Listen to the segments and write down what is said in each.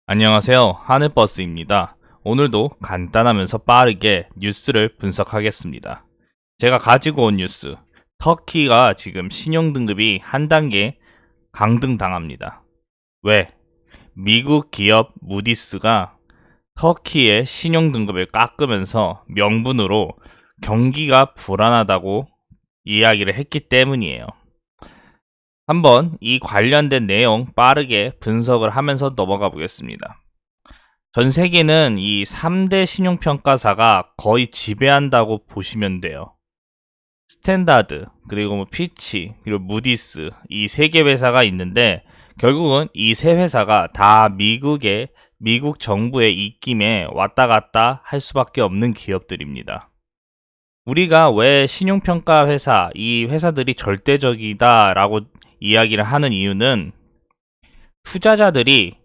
안녕하세요. 하늘버스입니다. 오늘도 간단하면서 빠르게 뉴스를 분석하겠습니다. 제가 가지고 온 뉴스, 터키가 지금 신용등급이 한 단계 강등당합니다. 왜? 미국 기업 무디스가 터키의 신용등급을 깎으면서 명분으로 경기가 불안하다고 이야기를 했기 때문이에요. 한번 이 관련된 내용 빠르게 분석을 하면서 넘어가 보겠습니다. 전 세계는 이 3대 신용평가사가 거의 지배한다고 보시면 돼요. 스탠다드, 그리고 피치, 그리고 무디스, 이 세 개 회사가 있는데 결국은 이 세 회사가 다 미국 정부의 입김에 왔다 갔다 할 수밖에 없는 기업들입니다. 우리가 왜 신용평가 회사, 이 회사들이 절대적이다라고 이야기를 하는 이유는 투자자들이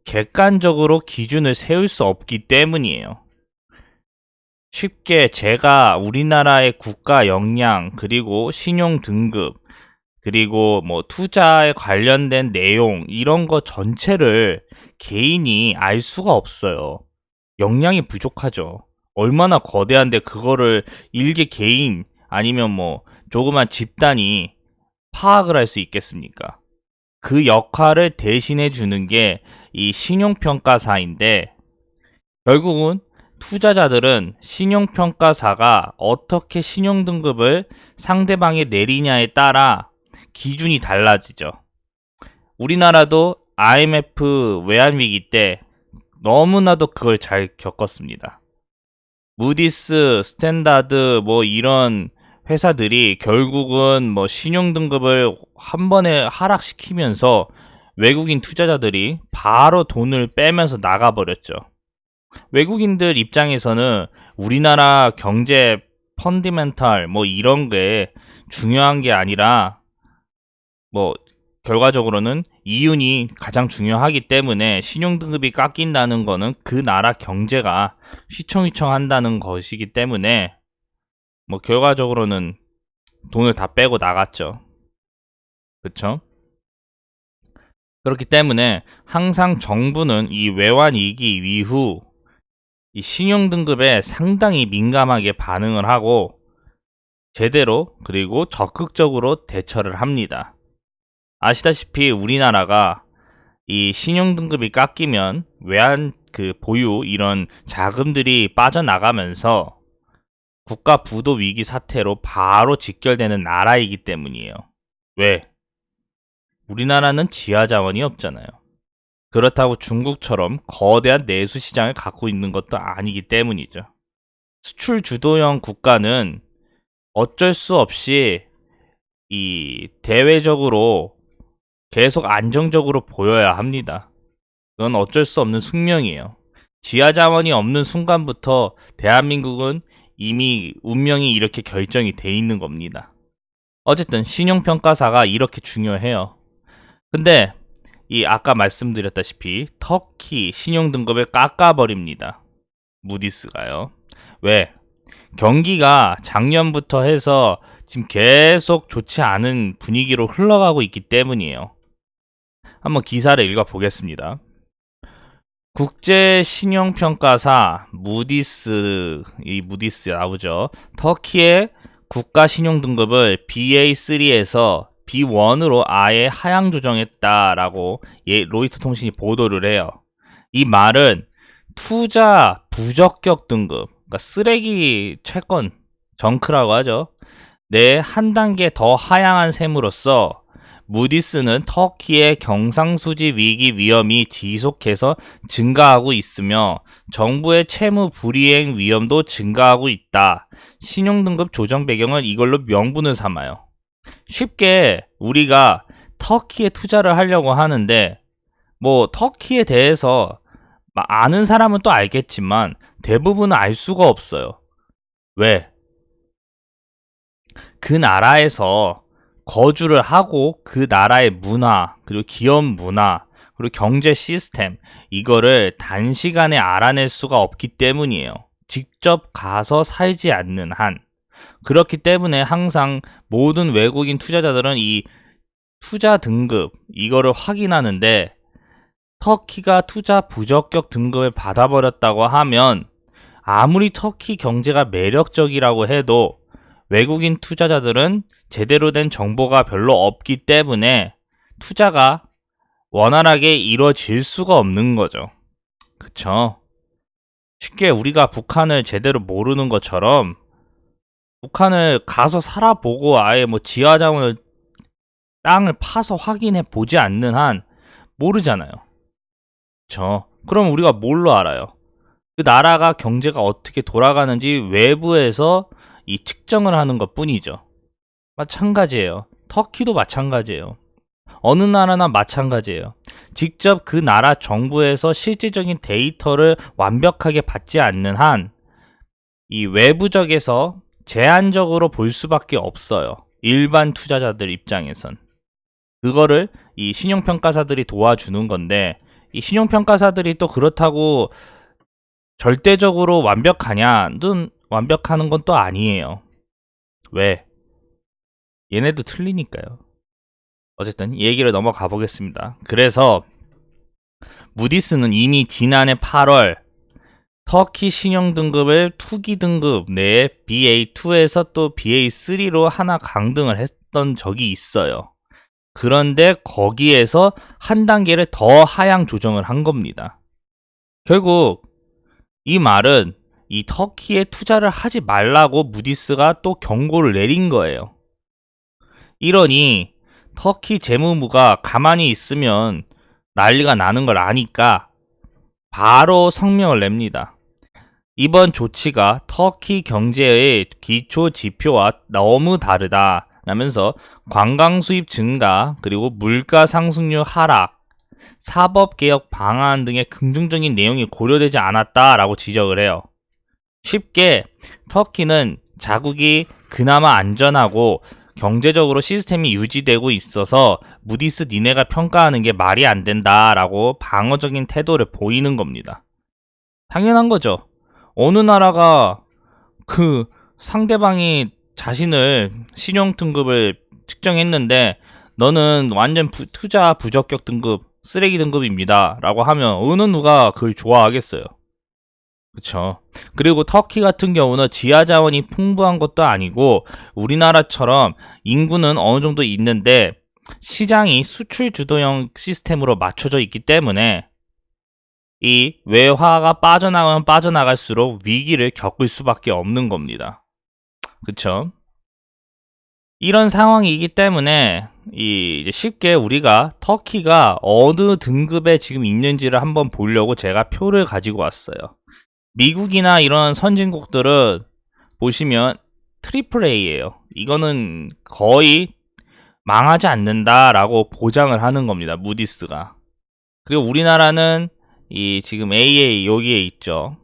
객관적으로 기준을 세울 수 없기 때문이에요. 쉽게 제가 우리나라의 국가 역량, 그리고 신용 등급, 그리고 뭐 투자에 관련된 내용, 이런 거 전체를 개인이 알 수가 없어요. 역량이 부족하죠. 얼마나 거대한데 그거를 일개 개인 아니면 뭐 조그만 집단이 파악을 할 수 있겠습니까? 그 역할을 대신해 주는 게 이 신용평가사인데, 결국은 투자자들은 신용평가사가 어떻게 신용등급을 상대방에 내리냐에 따라 기준이 달라지죠. 우리나라도 IMF 외환위기 때 너무나도 그걸 잘 겪었습니다. 무디스, 스탠다드 뭐 이런 회사들이 결국은 뭐 신용등급을 한 번에 하락시키면서 외국인 투자자들이 바로 돈을 빼면서 나가버렸죠. 외국인들 입장에서는 우리나라 경제 펀디멘탈 뭐 이런 게 중요한 게 아니라 뭐 결과적으로는 이윤이 가장 중요하기 때문에 신용등급이 깎인다는 거는 그 나라 경제가 휘청휘청한다는 것이기 때문에 뭐 결과적으로는 돈을 다 빼고 나갔죠. 그쵸? 그렇기 때문에 항상 정부는 이 외환위기 이후 이 신용등급에 상당히 민감하게 반응을 하고 제대로 그리고 적극적으로 대처를 합니다. 아시다시피 우리나라가 이 신용등급이 깎이면 외환 그 보유 이런 자금들이 빠져나가면서 국가 부도 위기 사태로 바로 직결되는 나라이기 때문이에요. 왜? 우리나라는 지하 자원이 없잖아요. 그렇다고 중국처럼 거대한 내수 시장을 갖고 있는 것도 아니기 때문이죠. 수출 주도형 국가는 어쩔 수 없이 이 대외적으로 계속 안정적으로 보여야 합니다. 그건 어쩔 수 없는 숙명이에요. 지하 자원이 없는 순간부터 대한민국은 이미 운명이 이렇게 결정이 돼 있는 겁니다. 어쨌든 신용평가사가 이렇게 중요해요. 근데 이 아까 말씀드렸다시피 터키 신용등급을 깎아버립니다. 무디스가요. 왜? 경기가 작년부터 해서 지금 계속 좋지 않은 분위기로 흘러가고 있기 때문이에요. 한번 기사를 읽어보겠습니다. 국제신용평가사 무디스, 이 무디스 나오죠. 터키의 국가신용등급을 BA3에서 B1으로 아예 하향 조정했다라고 로이터 통신이 보도를 해요. 이 말은 투자 부적격 등급, 그러니까 쓰레기 채권, 정크라고 하죠. 내 한 단계 더 하향한 셈으로써 무디스는 터키의 경상수지 위기 위험이 지속해서 증가하고 있으며 정부의 채무 불이행 위험도 증가하고 있다. 신용등급 조정 배경은 이걸로 명분을 삼아요. 쉽게 우리가 터키에 투자를 하려고 하는데 뭐 터키에 대해서 아는 사람은 또 알겠지만 대부분은 알 수가 없어요. 왜? 그 나라에서 거주를 하고 그 나라의 문화, 그리고 기업 문화, 그리고 경제 시스템, 이거를 단시간에 알아낼 수가 없기 때문이에요. 직접 가서 살지 않는 한. 그렇기 때문에 항상 모든 외국인 투자자들은 이 투자 등급, 이거를 확인하는데 터키가 투자 부적격 등급을 받아버렸다고 하면 아무리 터키 경제가 매력적이라고 해도 외국인 투자자들은 제대로 된 정보가 별로 없기 때문에 투자가 원활하게 이루어질 수가 없는 거죠. 그쵸? 쉽게 우리가 북한을 제대로 모르는 것처럼 북한을 가서 살아보고 아예 뭐 지하자원을 땅을 파서 확인해 보지 않는 한 모르잖아요. 그쵸? 그럼 우리가 뭘로 알아요? 그 나라가 경제가 어떻게 돌아가는지 외부에서 이 측정을 하는 것 뿐이죠. 마찬가지예요. 터키도 마찬가지예요. 어느 나라나 마찬가지예요. 직접 그 나라 정부에서 실질적인 데이터를 완벽하게 받지 않는 한 이 외부적에서 제한적으로 볼 수밖에 없어요. 일반 투자자들 입장에선. 그거를 이 신용평가사들이 도와주는 건데 이 신용평가사들이 또 그렇다고 절대적으로 완벽하냐는 완벽하는 건 또 아니에요. 왜? 얘네도 틀리니까요. 어쨌든 이 얘기를 넘어가 보겠습니다. 그래서 무디스는 이미 지난해 8월 터키 신용 등급을 투기 등급 내에 BA2에서 또 BA3로 하나 강등을 했던 적이 있어요. 그런데 거기에서 한 단계를 더 하향 조정을 한 겁니다. 결국 이 말은 이 터키에 투자를 하지 말라고 무디스가 또 경고를 내린 거예요. 이러니 터키 재무부가 가만히 있으면 난리가 나는 걸 아니까 바로 성명을 냅니다. 이번 조치가 터키 경제의 기초 지표와 너무 다르다 라면서 관광 수입 증가 그리고 물가 상승률 하락, 사법개혁 방안 등의 긍정적인 내용이 고려되지 않았다라고 지적을 해요. 쉽게 터키는 자국이 그나마 안전하고 경제적으로 시스템이 유지되고 있어서 무디스 니네가 평가하는 게 말이 안 된다라고 방어적인 태도를 보이는 겁니다. 당연한 거죠. 어느 나라가 그 상대방이 자신을 신용 등급을 측정했는데 너는 완전 투자 부적격 등급, 쓰레기 등급입니다 라고 하면 어느 누가 그걸 좋아하겠어요. 그쵸. 그리고 터키 같은 경우는 지하자원이 풍부한 것도 아니고 우리나라처럼 인구는 어느 정도 있는데 시장이 수출 주도형 시스템으로 맞춰져 있기 때문에 이 외화가 빠져나가면 빠져나갈수록 위기를 겪을 수밖에 없는 겁니다. 그쵸? 이런 상황이기 때문에 이제 쉽게 우리가 터키가 어느 등급에 지금 있는지를 한번 보려고 제가 표를 가지고 왔어요. 미국이나 이런 선진국들은 보시면 트리플 A예요. 이거는 거의 망하지 않는다라고 보장을 하는 겁니다. 무디스가. 그리고 우리나라는 이 지금 AA 여기에 있죠.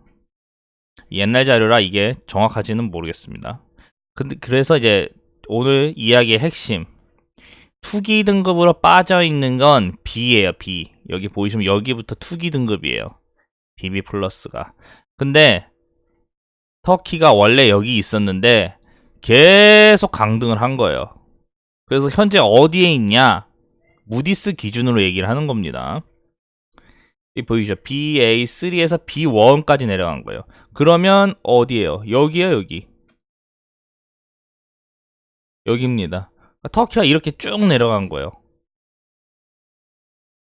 옛날 자료라 이게 정확하지는 모르겠습니다. 근데 그래서 이제 오늘 이야기의 핵심 투기 등급으로 빠져 있는 건 B예요. B. 여기 보시면 여기부터 투기 등급이에요. BB 플러스가. 근데 터키가 원래 여기 있었는데 계속 강등을 한 거예요. 그래서 현재 어디에 있냐? 무디스 기준으로 얘기를 하는 겁니다. 이 보이죠? BA3에서 B1까지 내려간 거예요. 그러면 어디예요? 여기에요, 여기. 여기입니다. 터키가 이렇게 쭉 내려간 거예요.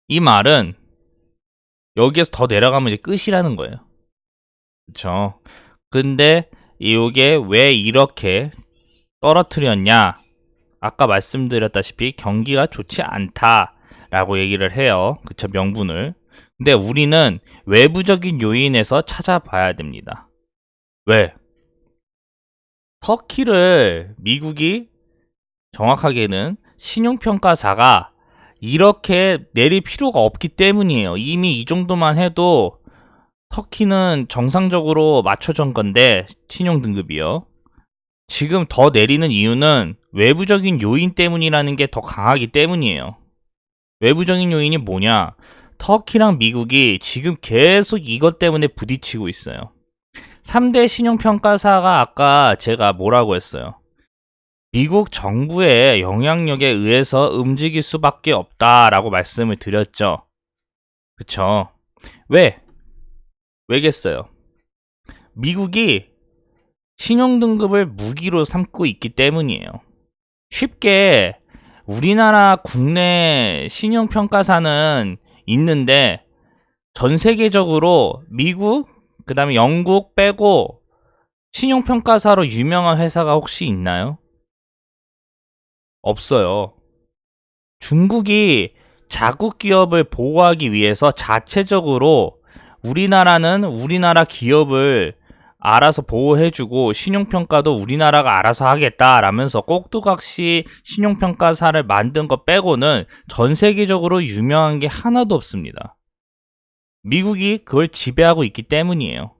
이 말은 여기에서 더 내려가면 이제 끝이라는 거예요. 그쵸? 근데 이게 왜 이렇게 떨어뜨렸냐? 아까 말씀드렸다시피 경기가 좋지 않다라고 얘기를 해요. 그쵸? 명분을. 근데 우리는 외부적인 요인에서 찾아봐야 됩니다. 왜? 터키를 미국이 정확하게는 신용평가사가 이렇게 내릴 필요가 없기 때문이에요. 이미 이 정도만 해도 터키는 정상적으로 맞춰준 건데 신용 등급이요. 지금 더 내리는 이유는 외부적인 요인 때문이라는 게 더 강하기 때문이에요. 외부적인 요인이 뭐냐? 터키랑 미국이 지금 계속 이것 때문에 부딪히고 있어요. 3대 신용평가사가 아까 제가 뭐라고 했어요? 미국 정부의 영향력에 의해서 움직일 수밖에 없다라고 말씀을 드렸죠. 그쵸? 왜? 왜겠어요? 미국이 신용등급을 무기로 삼고 있기 때문이에요. 쉽게 우리나라 국내 신용평가사는 있는데 전 세계적으로 미국, 그 다음에 영국 빼고 신용평가사로 유명한 회사가 혹시 있나요? 없어요. 중국이 자국 기업을 보호하기 위해서 자체적으로 우리나라는 우리나라 기업을 알아서 보호해주고 신용평가도 우리나라가 알아서 하겠다라면서 꼭두각시 신용평가사를 만든 것 빼고는 전 세계적으로 유명한 게 하나도 없습니다. 미국이 그걸 지배하고 있기 때문이에요.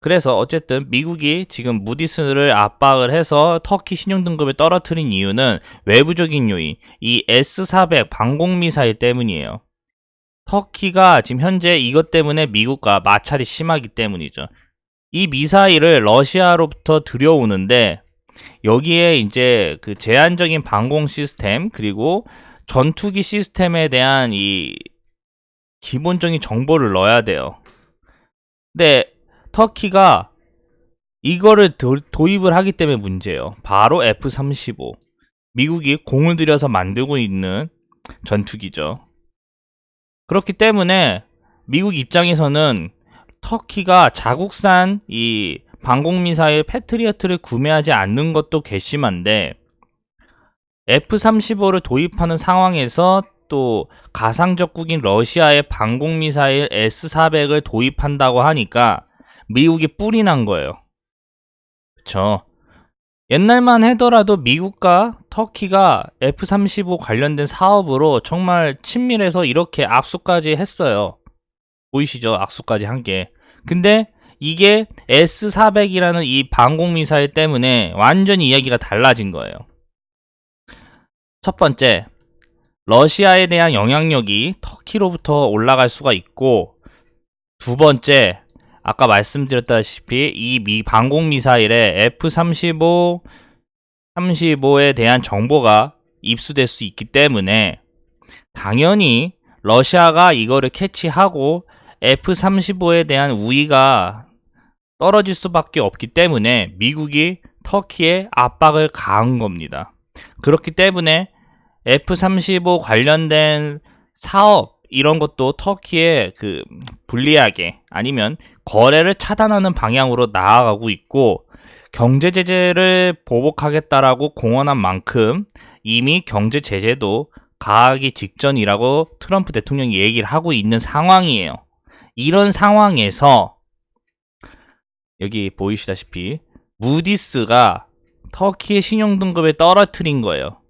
그래서 어쨌든 미국이 지금 무디스를 압박을 해서 터키 신용등급을 떨어뜨린 이유는 외부적인 요인, 이 S-400 방공미사일 때문이에요. 터키가 지금 현재 이것 때문에 미국과 마찰이 심하기 때문이죠. 이 미사일을 러시아로부터 들여오는데 여기에 이제 그 제한적인 방공 시스템 그리고 전투기 시스템에 대한 이 기본적인 정보를 넣어야 돼요. 근데 터키가 이거를 도입을 하기 때문에 문제예요. 바로 F-35. 미국이 공을 들여서 만들고 있는 전투기죠. 그렇기 때문에 미국 입장에서는 터키가 자국산 이 방공미사일 패트리어트를 구매하지 않는 것도 괘씸한데 F-35를 도입하는 상황에서 또 가상적국인 러시아의 방공미사일 S-400을 도입한다고 하니까 미국이 뿔이 난 거예요. 그쵸? 옛날만 하더라도 미국과 터키가 F-35 관련된 사업으로 정말 친밀해서 이렇게 악수까지 했어요. 보이시죠? 악수까지 한 게. 근데 이게 S-400이라는 이 방공미사일 때문에 완전히 이야기가 달라진 거예요. 첫 번째, 러시아에 대한 영향력이 터키로부터 올라갈 수가 있고, 두 번째, 아까 말씀드렸다시피 이 방공미사일에 F-35, 35에 대한 정보가 입수될 수 있기 때문에 당연히 러시아가 이거를 캐치하고 F-35에 대한 우위가 떨어질 수밖에 없기 때문에 미국이 터키에 압박을 가한 겁니다. 그렇기 때문에 F-35 관련된 사업 이런 것도 터키에 그 불리하게 아니면 거래를 차단하는 방향으로 나아가고 있고 경제 제재를 보복하겠다라고 공언한 만큼 이미 경제 제재도 가하기 직전이라고 트럼프 대통령이 얘기를 하고 있는 상황이에요. 이런 상황에서 여기 보이시다시피 무디스가 터키의 신용등급을 떨어뜨린 거예요.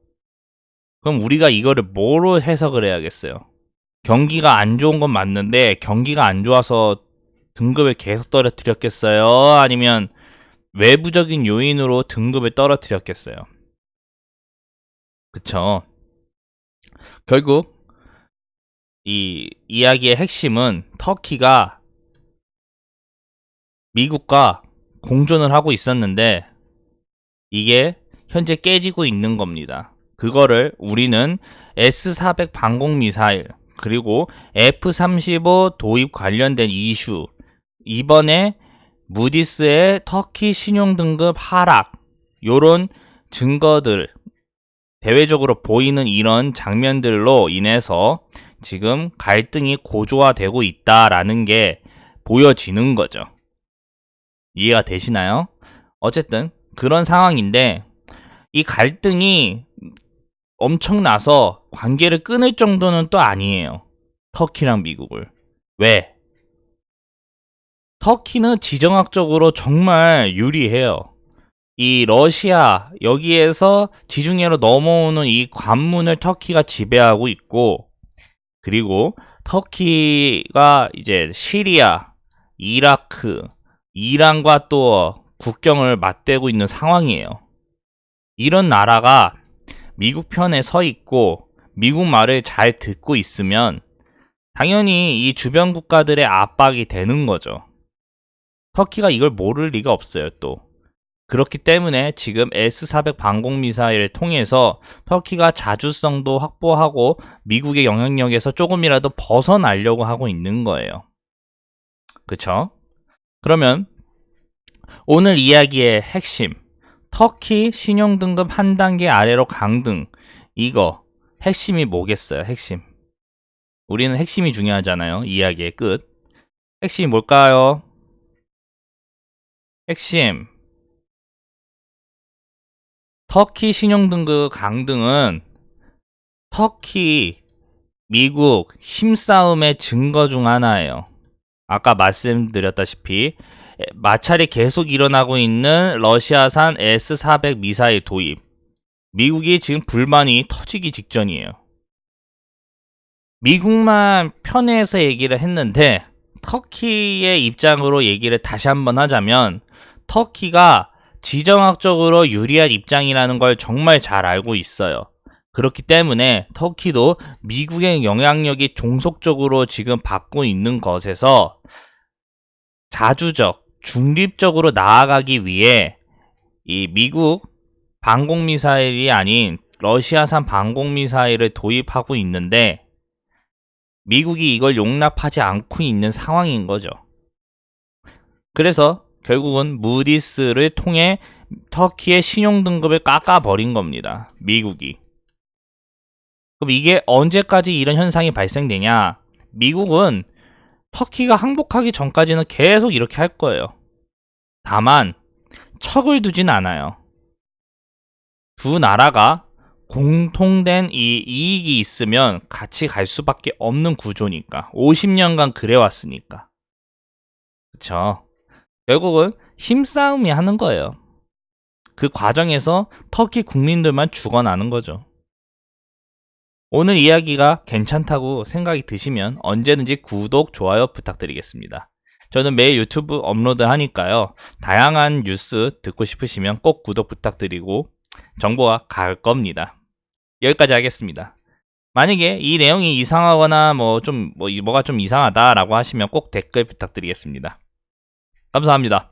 그럼 우리가 이거를 뭐로 해석을 해야겠어요? 경기가 안 좋은 건 맞는데 경기가 안 좋아서 등급을 계속 떨어뜨렸겠어요? 아니면 외부적인 요인으로 등급을 떨어뜨렸겠어요? 그쵸? 결국 이 이야기의 핵심은 터키가 미국과 공존을 하고 있었는데 이게 현재 깨지고 있는 겁니다. 그거를 우리는 S-400 방공미사일 그리고 F-35 도입 관련된 이슈 이번에 무디스의 터키 신용등급 하락 요런 증거들 대외적으로 보이는 이런 장면들로 인해서 지금 갈등이 고조화되고 있다라는 게 보여지는 거죠. 이해가 되시나요? 어쨌든 그런 상황인데 이 갈등이 엄청나서 관계를 끊을 정도는 또 아니에요. 터키랑 미국을. 왜? 터키는 지정학적으로 정말 유리해요. 이 러시아 여기에서 지중해로 넘어오는 이 관문을 터키가 지배하고 있고 그리고 터키가 이제 시리아, 이라크, 이란과 또 국경을 맞대고 있는 상황이에요. 이런 나라가 미국 편에 서 있고 미국 말을 잘 듣고 있으면 당연히 이 주변 국가들의 압박이 되는 거죠. 터키가 이걸 모를 리가 없어요, 또. 그렇기 때문에 지금 S-400 방공미사일을 통해서 터키가 자주성도 확보하고 미국의 영향력에서 조금이라도 벗어나려고 하고 있는 거예요. 그쵸? 그러면 오늘 이야기의 핵심, 터키 신용등급 한 단계 아래로 강등, 이거 핵심이 뭐겠어요? 핵심. 우리는 핵심이 중요하잖아요. 이야기의 끝. 핵심이 뭘까요? 핵심. 터키 신용등급 강등은 터키, 미국 힘싸움의 증거 중 하나예요. 아까 말씀드렸다시피 마찰이 계속 일어나고 있는 러시아산 S-400 미사일 도입. 미국이 지금 불만이 터지기 직전이에요. 미국만 편해서 얘기를 했는데 터키의 입장으로 얘기를 다시 한번 하자면 터키가 지정학적으로 유리한 입장이라는 걸 정말 잘 알고 있어요. 그렇기 때문에 터키도 미국의 영향력이 종속적으로 지금 받고 있는 것에서 자주적, 중립적으로 나아가기 위해 이 미국 방공미사일이 아닌 러시아산 방공미사일을 도입하고 있는데 미국이 이걸 용납하지 않고 있는 상황인 거죠. 그래서 결국은 무디스를 통해 터키의 신용등급을 깎아버린 겁니다. 미국이. 그럼 이게 언제까지 이런 현상이 발생되냐? 미국은 터키가 항복하기 전까지는 계속 이렇게 할 거예요. 다만 척을 두진 않아요. 두 나라가 공통된 이 이익이 있으면 같이 갈 수밖에 없는 구조니까. 50년간 그래왔으니까. 그쵸? 결국은 힘싸움이 하는 거예요. 그 과정에서 터키 국민들만 죽어나는 거죠. 오늘 이야기가 괜찮다고 생각이 드시면 언제든지 구독, 좋아요 부탁드리겠습니다. 저는 매일 유튜브 업로드 하니까요. 다양한 뉴스 듣고 싶으시면 꼭 구독 부탁드리고 정보가 갈 겁니다. 여기까지 하겠습니다. 만약에 이 내용이 이상하거나 뭐가 좀 이상하다라고 하시면 꼭 댓글 부탁드리겠습니다. 감사합니다.